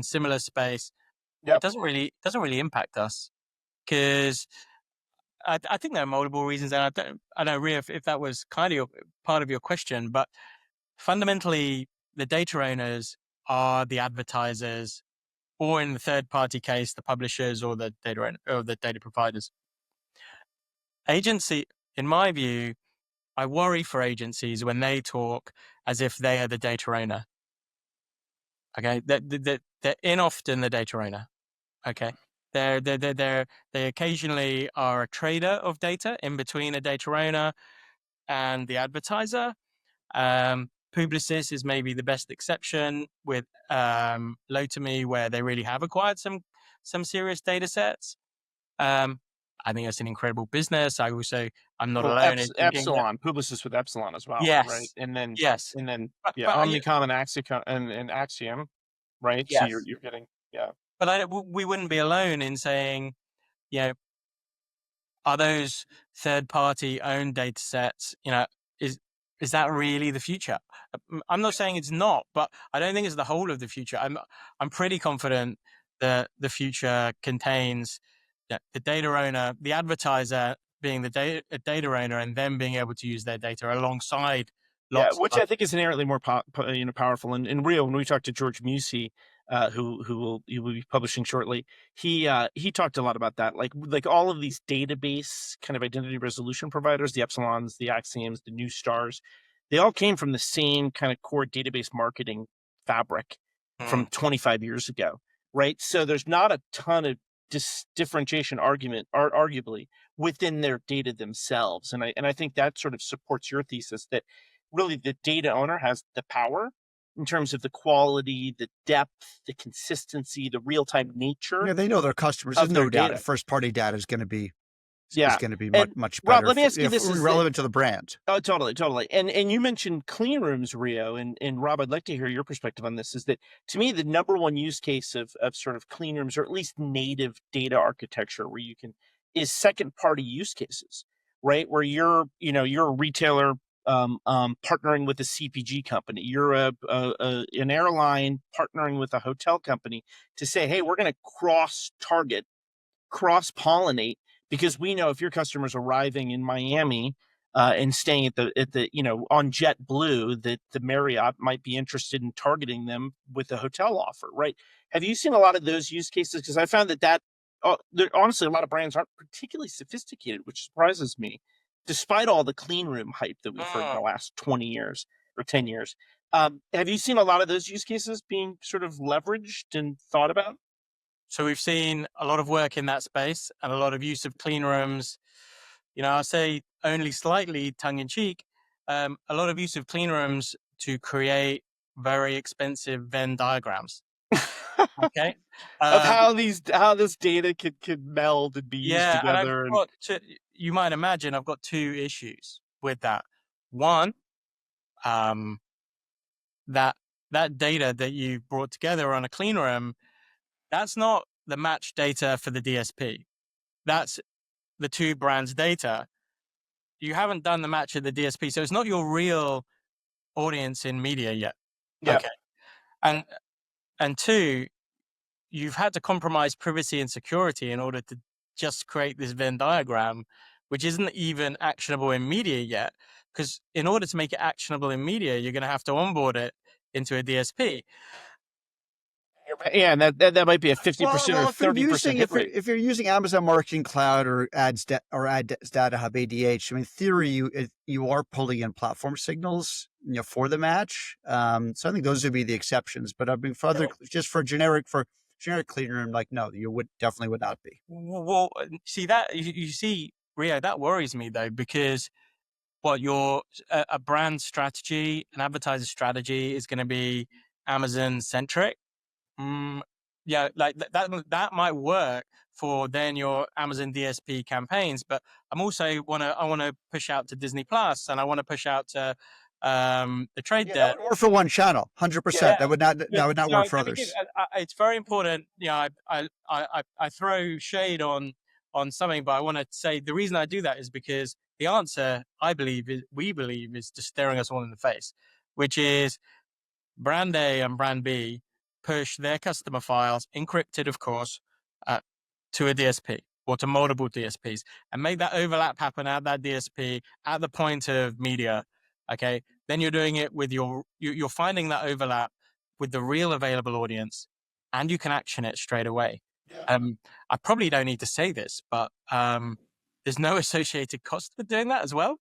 [SPEAKER 4] similar space, it doesn't really impact us, because I think there are multiple reasons, and I don't know if that was kind of part of your question, but fundamentally, the data owners are the advertisers, or in the third party case, the publishers or the data owner, or the data providers. Agency, in my view, I worry for agencies when they talk as if they are the data owner. Okay, they're in often the data owner. Okay, they occasionally are a trader of data in between a data owner and the advertiser. Publicis is maybe the best exception with Lotame, where they really have acquired some serious data sets. I think that's an incredible business. I'm not alone in thinking
[SPEAKER 2] Epsilon, Publicis with Epsilon as well,
[SPEAKER 4] yes,
[SPEAKER 2] right? And then
[SPEAKER 4] but
[SPEAKER 2] Omnicom and Axiom, right?
[SPEAKER 4] Yes.
[SPEAKER 2] So you're getting
[SPEAKER 4] But we wouldn't be alone in saying, are those third-party owned data sets? Is that really the future? I'm not saying it's not, but I don't think it's the whole of the future. I'm pretty confident that the future contains the data owner, the advertiser being the data owner, and them being able to use their data alongside
[SPEAKER 2] which I think is inherently more powerful and real. When we talked to George Musey, who will be publishing shortly, he talked a lot about that. Like all of these database kind of identity resolution providers, the Epsilons, the Axioms, the New Stars, they all came from the same kind of core database marketing fabric from 25 years ago, right? So there's not a ton of differentiation arguably within their data themselves, and I think that sort of supports your thesis that really the data owner has the power in terms of the quality, the depth, the consistency, the real-time nature.
[SPEAKER 3] Yeah, they know their customers. There's no doubt first-party data is going to be is going to be
[SPEAKER 2] And
[SPEAKER 3] much
[SPEAKER 2] Rob,
[SPEAKER 3] better,
[SPEAKER 2] let me ask you this: is that,
[SPEAKER 3] relevant to the brand.
[SPEAKER 2] oh, totally. And you mentioned clean rooms, Rio, and Rob, I'd like to hear your perspective on this. Is that, to me, the number one use case of sort of clean rooms, or at least native data architecture, where you can, is second party use cases, right? Where you're a retailer partnering with a CPG company, you're an airline partnering with a hotel company to say, hey, we're going to cross pollinate, because we know if your customer's arriving in Miami and staying at the on JetBlue, that the Marriott might be interested in targeting them with a hotel offer, right? Have you seen a lot of those use cases? Because I found that honestly, a lot of brands aren't particularly sophisticated, which surprises me, despite all the clean room hype that we've heard in the last 20 years or 10 years. Have you seen a lot of those use cases being sort of leveraged and thought about?
[SPEAKER 4] So we've seen a lot of work in that space and a lot of use of clean rooms. I say only slightly tongue in cheek, a lot of use of clean rooms to create very expensive Venn diagrams. Okay.
[SPEAKER 2] Of how this data could meld and be used together.
[SPEAKER 4] You might imagine I've got two issues with that. One, that data that you brought together on a clean room, that's not the match data for the DSP. That's the two brands' data. You haven't done the match of the DSP, so it's not your real audience in media yet.
[SPEAKER 2] Yeah.
[SPEAKER 4] Okay. And two, you've had to compromise privacy and security in order to just create this Venn diagram, which isn't even actionable in media yet. Because in order to make it actionable in media, you're going to have to onboard it into a DSP.
[SPEAKER 2] Yeah, and that might be a 50% or 30% hit rate.
[SPEAKER 3] If you're using Amazon Marketing Cloud or Ads Data Hub ADH, I mean, in theory, you are pulling in platform signals, for the match. So I think those would be the exceptions. But I mean, for generic clean room, like, no, you definitely would not be.
[SPEAKER 4] Well, see that you see, Rio, that worries me though, because your a brand strategy, an advertiser strategy is going to be Amazon centric. Yeah, like that might work for then your Amazon DSP campaigns, but I want to push out to Disney Plus, and I want to push out to the trade debt.
[SPEAKER 3] That would work for one channel, 100%. That would not work for others.
[SPEAKER 4] It's very important. I throw shade on something, but I want to say the reason I do that is because the answer, we believe, is just staring us all in the face, which is brand A and brand B push their customer files, encrypted, of course, to a DSP or to multiple DSPs, and make that overlap happen at that DSP at the point of media. Okay, then you're doing it with you're finding that overlap with the real available audience, and you can action it straight away. Yeah. I probably don't need to say this, but there's no associated cost for doing that as well.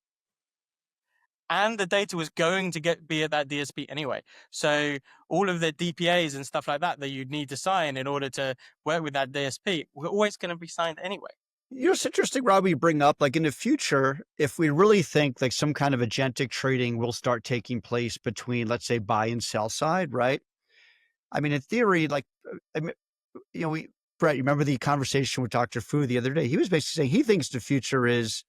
[SPEAKER 4] And the data was going to be at that DSP anyway. So all of the DPAs and stuff like that you'd need to sign in order to work with that DSP were always going to be signed anyway.
[SPEAKER 3] It's interesting, Rob, you bring up, like, in the future, if we really think like some kind of agentic trading will start taking place between, let's say, buy and sell side, right? I mean, in theory, like, Brett, you remember the conversation with Dr. Fu the other day? He was basically saying he thinks the future is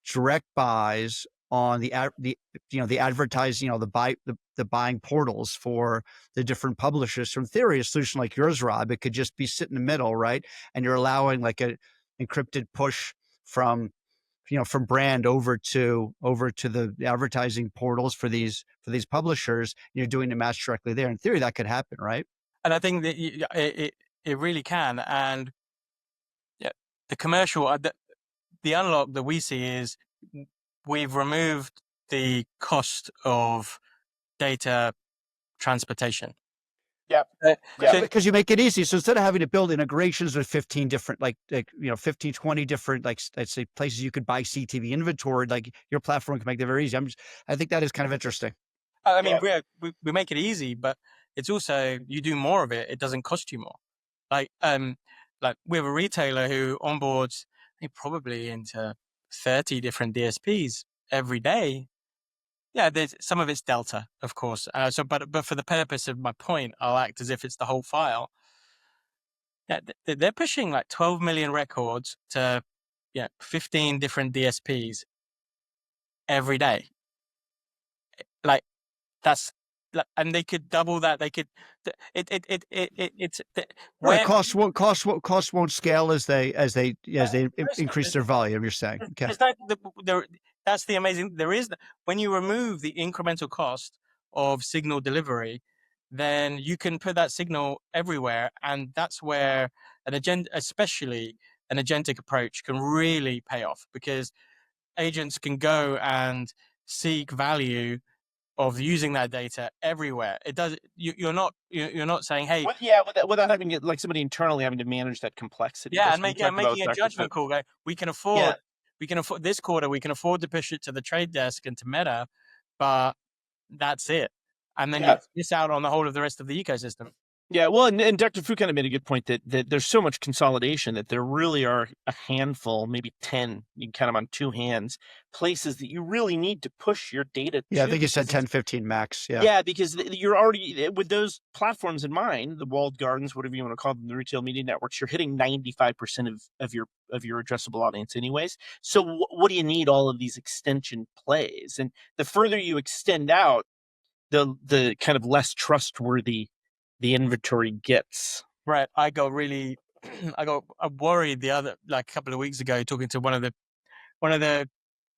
[SPEAKER 3] direct buys on the advertising, the buying portals for the different publishers. So in theory, a solution like yours, Rob, it could just be sit in the middle, right? And you're allowing like a encrypted push from brand over to the advertising portals for these publishers. You're doing the match directly there. In theory, that could happen, right?
[SPEAKER 4] And I think that it really can. And the commercial, the unlock that we see is we've removed the cost of data transportation.
[SPEAKER 2] Yeah.
[SPEAKER 3] Because you make it easy. So instead of having to build integrations with 15 different, 15, 20 different, let's say, places you could buy CTV inventory, like, your platform can make that very easy. I think that is kind of interesting.
[SPEAKER 4] I mean, we make it easy, but it's also, you do more of it, it doesn't cost you more. Like we have a retailer who onboards probably into 30 different DSPs every day. Yeah, there's some of it's Delta, of course. But for the purpose of my point, I'll act as if it's the whole file. Yeah, they're pushing like 12 million records to 15 different DSPs every day. Like that's, and they could double that. They could, it's
[SPEAKER 3] Right.
[SPEAKER 4] where
[SPEAKER 3] Costs won't scale as they increase their volume. You're saying, okay.
[SPEAKER 4] That's the amazing. When you remove the incremental cost of signal delivery, then you can put that signal everywhere, and that's where especially an agentic approach, can really pay off, because agents can go and seek value of using that data everywhere. It does. You're not saying, hey,
[SPEAKER 2] without having it, like somebody internally having to manage that complexity.
[SPEAKER 4] yeah, and making a judgment call. Go, we can afford this quarter. We can afford to push it to the trade desk and to Meta, but that's it. And then you miss out on the whole of the rest of the ecosystem.
[SPEAKER 2] Yeah, well, and Dr. Fu kind of made a good point that there's so much consolidation that there really are a handful, maybe 10, you can count them on two hands, places that you really need to push your data
[SPEAKER 3] Yeah,
[SPEAKER 2] to.
[SPEAKER 3] I think you said 10, 15 max. Yeah.
[SPEAKER 2] Yeah, because you're already, with those platforms in mind, the walled gardens, whatever you want to call them, the retail media networks, you're hitting 95% of your addressable audience anyways. So what do you need all of these extension plays? And the further you extend out, the kind of less trustworthy the inventory gets.
[SPEAKER 4] Right. I got worried a couple of weeks ago, talking to one of the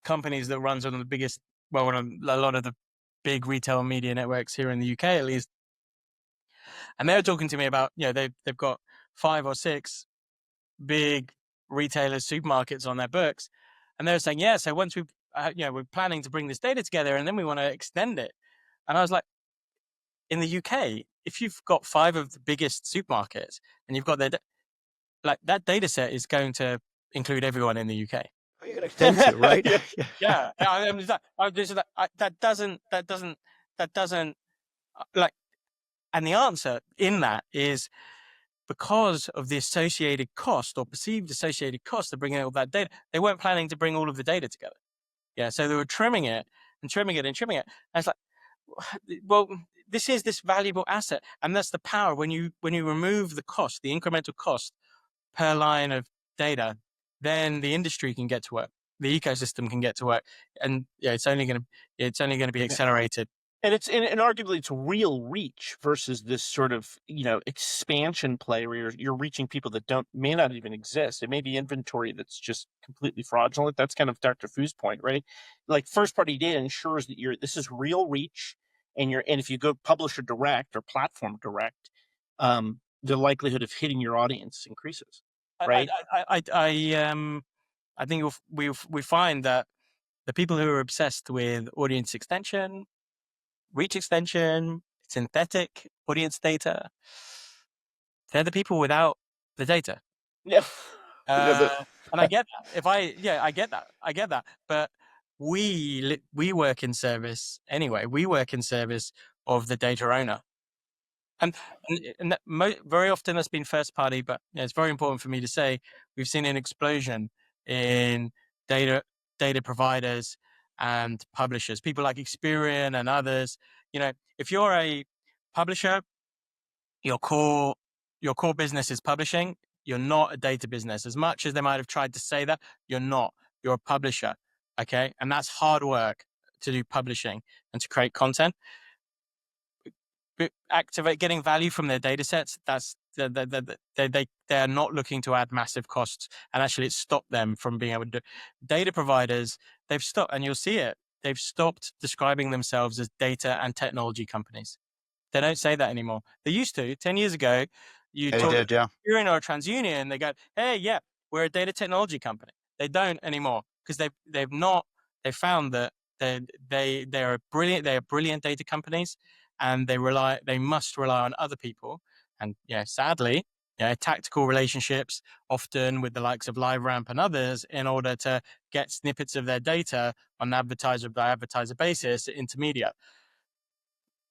[SPEAKER 4] companies that runs one of the biggest, a lot of the big retail media networks here in the UK, at least. And they were talking to me about, they've got 5 or 6 big retailers, supermarkets on their books. And they were saying, yeah, so once we're planning to bring this data together, and then we want to extend it. And I was like, in the UK, if you've got 5 of the biggest supermarkets and you've got that data set is going to include everyone in the UK.
[SPEAKER 3] You're going to extend to, right?
[SPEAKER 4] Yeah. That doesn't and the answer in that is because of the associated cost or perceived associated cost of bringing all that data. They weren't planning to bring all of the data together. Yeah. So they were trimming it and trimming it and trimming it. And it's like, well, this is this valuable asset, and that's the power. When you remove the cost, the incremental cost per line of data, then the industry can get to work, the ecosystem can get to work, and it's only going to be accelerated.
[SPEAKER 2] And arguably it's real reach versus this sort of expansion play where you're reaching people that may not even exist. It may be inventory that's just completely fraudulent. That's kind of Dr. Fu's point, right? Like first party data ensures that this is real reach, and if you go publisher direct or platform direct, the likelihood of hitting your audience increases. Right.
[SPEAKER 4] I think we find that the people who are obsessed with audience extension, reach extension, synthetic audience data, they're the people without the data.
[SPEAKER 2] Yeah.
[SPEAKER 4] And I get that. I get that. But we work in service anyway. We work in service of the data owner. And very often that's been first party, but it's very important for me to say we've seen an explosion in data providers and publishers, people like Experian and others. If you're a publisher, your core business is publishing. You're not a data business. As much as they might have tried to say that, you're not. You're a publisher, okay? And that's hard work to do publishing and to create content. Getting value from their data sets, that's they're not looking to add massive costs, and actually it's stopped them from being able to do. Data providers, they've stopped, and you'll see it, they've stopped describing themselves as data and technology companies. They don't say that anymore. They used to. 10 years ago, you talk to Experian or a TransUnion, they go, hey, yeah, we're a data technology company. They don't anymore, because they found that they are brilliant data companies, and they must rely on other people. And sadly, tactical relationships, often with the likes of LiveRamp and others, in order to get snippets of their data on an advertiser by advertiser basis into media.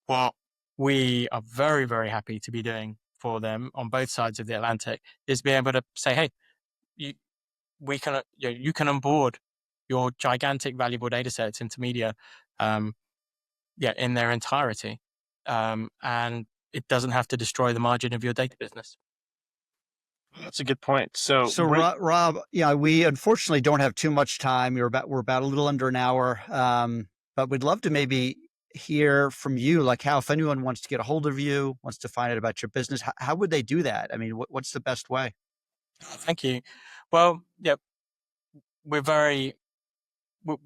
[SPEAKER 4] What we are very, very happy to be doing for them on both sides of the Atlantic is being able to say, hey, you can onboard your gigantic valuable data sets into media, in their entirety. And it doesn't have to destroy the margin of your data business.
[SPEAKER 2] That's a good point. So,
[SPEAKER 3] Rob, yeah, we unfortunately don't have too much time. We're about a little under an hour. But we'd love to maybe hear from you, like how, if anyone wants to get a hold of you, wants to find out about your business, how would they do that? I mean, what's the best way?
[SPEAKER 4] Thank you. Well, yeah, we're very we're,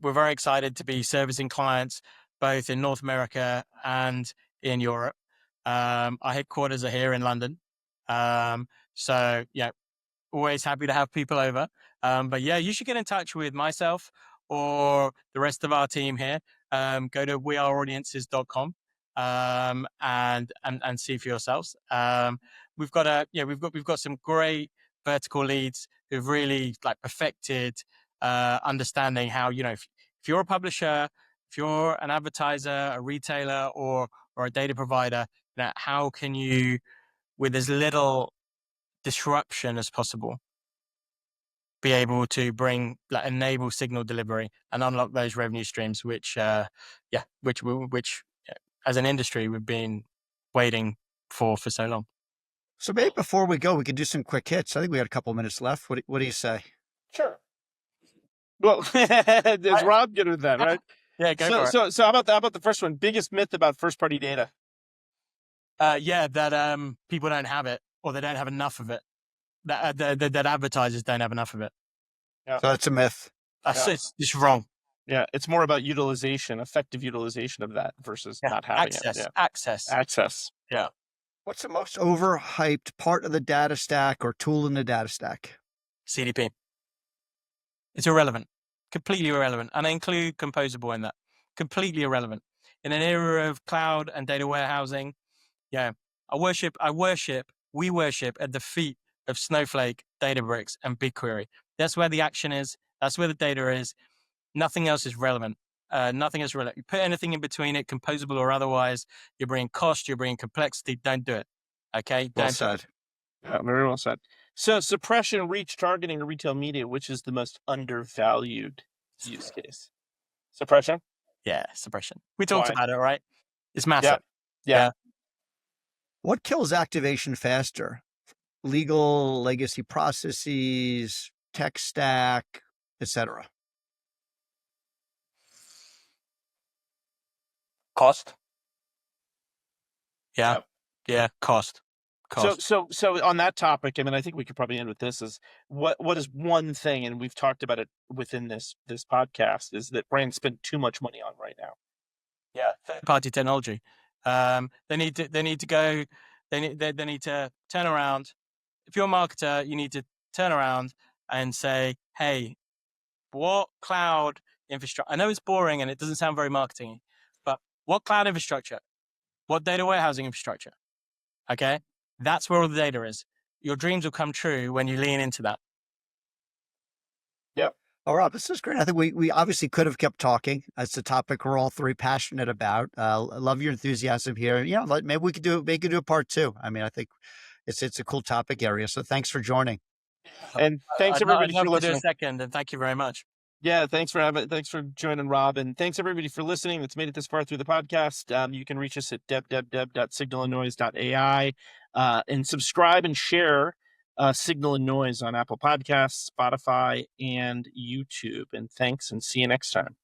[SPEAKER 4] we're very excited to be servicing clients both in North America and in Europe. Our headquarters are here in London. So yeah, always happy to have people over. But yeah, you should get in touch with myself or the rest of our team here. Go to weareaudiences.com and see for yourselves. We've got some great vertical leads who've really like perfected understanding how, if you're a publisher, if you're an advertiser, a retailer, or a data provider, how can you, with as little disruption as possible, be able to enable signal delivery and unlock those revenue streams, which as an industry we've been waiting for so long.
[SPEAKER 3] So maybe before we go, we could do some quick hits. I think we had a couple of minutes left. What do you say?
[SPEAKER 2] Sure. Well, is Rob good with that, right?
[SPEAKER 4] Yeah, go for it.
[SPEAKER 2] So how about the first one? Biggest myth about first party data?
[SPEAKER 4] That people don't have it, or they don't have enough of it. That advertisers don't have enough of it.
[SPEAKER 3] Yeah. So it's a myth.
[SPEAKER 4] It's wrong.
[SPEAKER 2] Yeah, it's more about utilization, effective utilization of that versus not having
[SPEAKER 4] access.
[SPEAKER 2] it.
[SPEAKER 4] Yeah.
[SPEAKER 2] Access.
[SPEAKER 4] Yeah.
[SPEAKER 3] What's the most overhyped part of the data stack or tool in the data stack?
[SPEAKER 4] CDP. It's irrelevant, completely irrelevant. And I include composable in that. Completely irrelevant. In an era of cloud and data warehousing, we worship at the feet of Snowflake, Databricks, and BigQuery. That's where the action is. That's where the data is. Nothing else is relevant. Nothing is relevant. You put anything in between it, composable or otherwise, you're bringing cost, you're bringing complexity. Don't do it. Okay?
[SPEAKER 3] Well said.
[SPEAKER 2] Yeah, very well said. So suppression, reach, targeting, or retail media, which is the most undervalued use case? Suppression?
[SPEAKER 4] Yeah, suppression. We talked about it, right? It's massive.
[SPEAKER 2] Yeah.
[SPEAKER 3] What kills activation faster? Legal, legacy processes, tech stack, etc.
[SPEAKER 4] Cost. Yeah. Cost.
[SPEAKER 2] So on that topic, I mean, I think we could probably end with this: is what is one thing, and we've talked about it within this podcast, is that brands spend too much money on right now.
[SPEAKER 4] Yeah, third-party technology. They need to turn around. If you're a marketer, you need to turn around and say, hey, what cloud infrastructure? I know it's boring and it doesn't sound very marketing, but what cloud infrastructure? What data warehousing infrastructure? Okay, that's where all the data is. Your dreams will come true when you lean into that.
[SPEAKER 2] Yep.
[SPEAKER 3] Oh, Rob, this is great. I think we obviously could have kept talking. It's a topic we're all three passionate about. I love your enthusiasm here. Maybe we could do a part two. I mean, I think it's a cool topic area. So thanks for joining.
[SPEAKER 2] And thanks everybody for listening.
[SPEAKER 4] A second, and thank you very much.
[SPEAKER 2] Yeah, thanks for joining, Rob, and thanks everybody for listening that's made it this far through the podcast. You can reach us at www.signalandnoise.ai and subscribe and share Signal and Noise on Apple Podcasts, Spotify, and YouTube. And thanks, and see you next time.